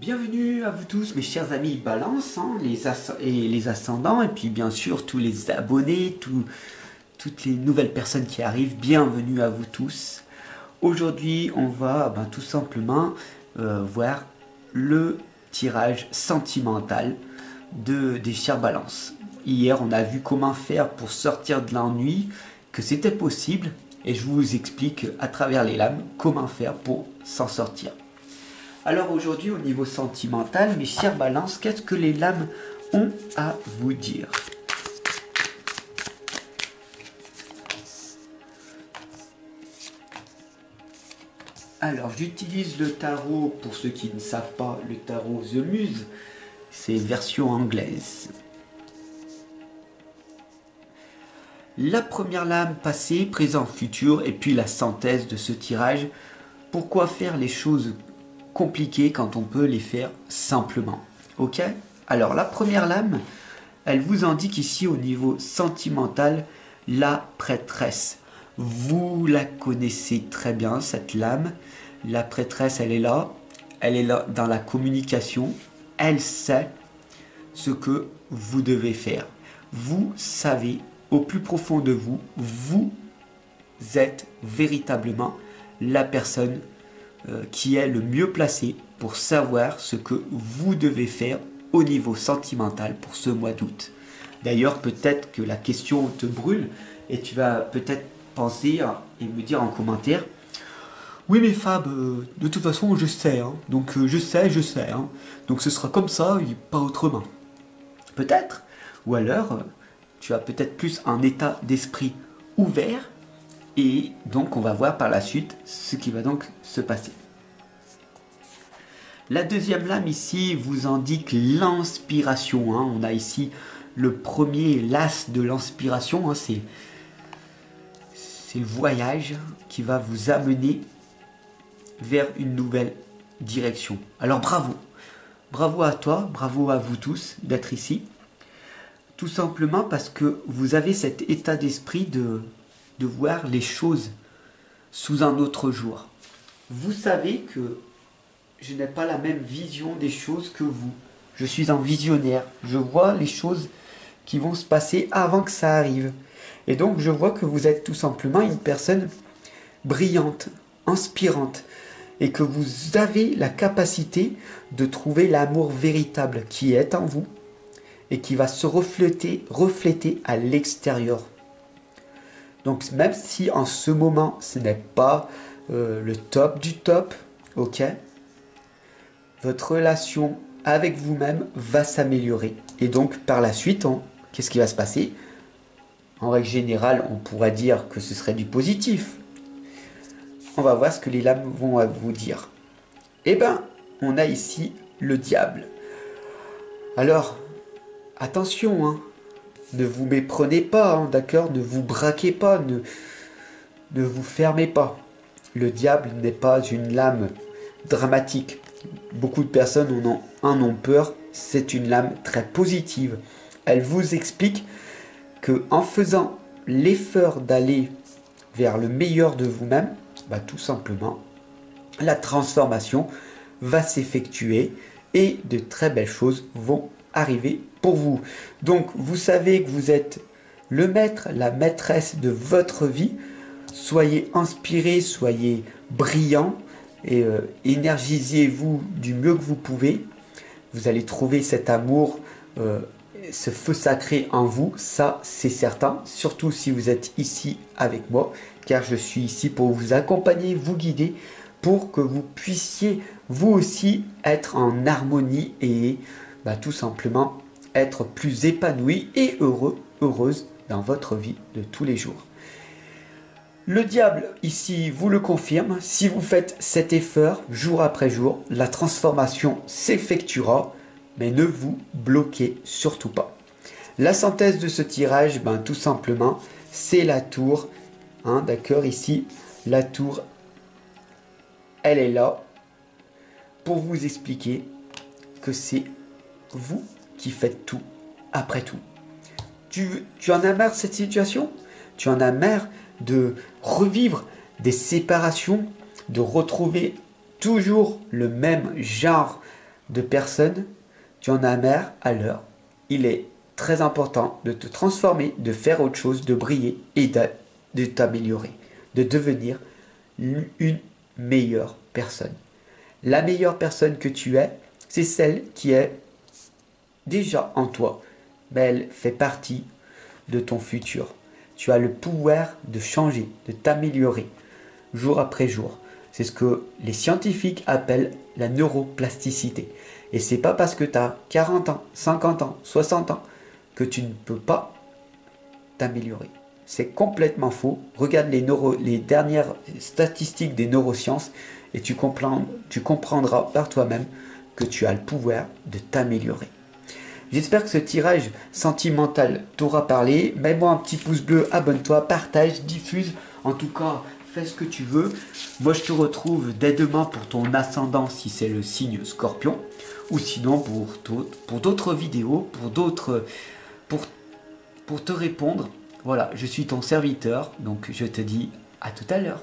Bienvenue à vous tous mes chers amis Balance, les ascendants, et puis bien sûr tous les abonnés, toutes les nouvelles personnes qui arrivent, bienvenue à vous tous. Aujourd'hui on va tout simplement voir le tirage sentimental des chers Balance. Hier on a vu comment faire pour sortir de l'ennui, que c'était possible, et je vous explique à travers les lames comment faire pour s'en sortir. Alors aujourd'hui, au niveau sentimental, mes chers balances, qu'est-ce que les lames ont à vous dire? Alors j'utilise le tarot, pour ceux qui ne savent pas, le tarot The Muse, c'est version anglaise. La première lame, passé, présent, futur, et puis la synthèse de ce tirage. Pourquoi faire les choses compliquées quand on peut les faire simplement? Ok? Alors la première lame, elle vous indique ici au niveau sentimental la prêtresse. Vous la connaissez très bien, cette lame. La prêtresse, elle est là dans la communication. Elle sait ce que vous devez faire. Vous savez au plus profond de vous, vous êtes véritablement la personne qui est le mieux placé pour savoir ce que vous devez faire au niveau sentimental pour ce mois d'août. D'ailleurs, peut-être que la question te brûle et tu vas peut-être penser et me dire en commentaire: oui mais Fab, de toute façon je sais, hein. Donc je sais, hein. Donc ce sera comme ça et pas autrement. Peut-être. Ou alors, tu as peut-être plus un état d'esprit ouvert. Et donc on va voir par la suite ce qui va donc se passer. La deuxième lame ici vous indique l'inspiration. On a ici le premier l'as de l'inspiration. C'est le voyage qui va vous amener vers une nouvelle direction. Alors bravo. Bravo à toi, bravo à vous tous d'être ici. Tout simplement parce que vous avez cet état d'esprit de voir les choses sous un autre jour. Vous savez que je n'ai pas la même vision des choses que vous. Je suis un visionnaire. Je vois les choses qui vont se passer avant que ça arrive. Et donc je vois que vous êtes tout simplement une personne brillante, inspirante, et que vous avez la capacité de trouver l'amour véritable qui est en vous et qui va se refléter à l'extérieur. Donc même si en ce moment ce n'est pas le top du top, ok, votre relation avec vous-même va s'améliorer. Et donc par la suite, qu'est-ce qui va se passer? En règle générale, on pourra dire que ce serait du positif. On va voir ce que les lames vont vous dire. Eh bien, on a ici le diable. Alors, attention, ne vous méprenez pas, d'accord? Ne vous braquez pas, ne vous fermez pas. Le diable n'est pas une lame dramatique. Beaucoup de personnes en ont peur. C'est une lame très positive. Elle vous explique que en faisant l'effort d'aller vers le meilleur de vous-même, tout simplement, la transformation va s'effectuer et de très belles choses vont arriver pour vous. Donc vous savez que vous êtes le maître, la maîtresse de votre vie. Soyez inspiré, soyez brillant et énergisez-vous du mieux que vous pouvez. Vous allez trouver cet amour, ce feu sacré en vous, ça c'est certain, surtout si vous êtes ici avec moi, car je suis ici pour vous accompagner, vous guider, pour que vous puissiez vous aussi être en harmonie et tout simplement être plus épanoui et heureux, heureuse dans votre vie de tous les jours. Le diable ici vous le confirme, si vous faites cet effort jour après jour, la transformation s'effectuera, mais ne vous bloquez surtout pas. La synthèse de ce tirage, tout simplement, c'est la tour, d'accord, ici, la tour, elle est là pour vous expliquer que c'est vous qui faites tout après tout. Tu en as marre de cette situation? Tu en as marre de revivre des séparations, de retrouver toujours le même genre de personnes, tu en as marre, alors il est très important de te transformer, de faire autre chose, de briller et de t'améliorer, de devenir une meilleure personne. La meilleure personne que tu es, c'est celle qui est déjà en toi, mais elle fait partie de ton futur. Tu as le pouvoir de changer, de t'améliorer jour après jour. C'est ce que les scientifiques appellent la neuroplasticité. Et c'est pas parce que tu as 40 ans, 50 ans, 60 ans que tu ne peux pas t'améliorer. C'est complètement faux. Regarde les dernières statistiques des neurosciences et tu comprendras par toi-même que tu as le pouvoir de t'améliorer. J'espère que ce tirage sentimental t'aura parlé. Mets-moi un petit pouce bleu, abonne-toi, partage, diffuse. En tout cas, fais ce que tu veux. Moi, je te retrouve dès demain pour ton ascendant si c'est le signe Scorpion. Ou sinon pour d'autres vidéos, pour te répondre. Voilà, je suis ton serviteur. Donc, je te dis à tout à l'heure.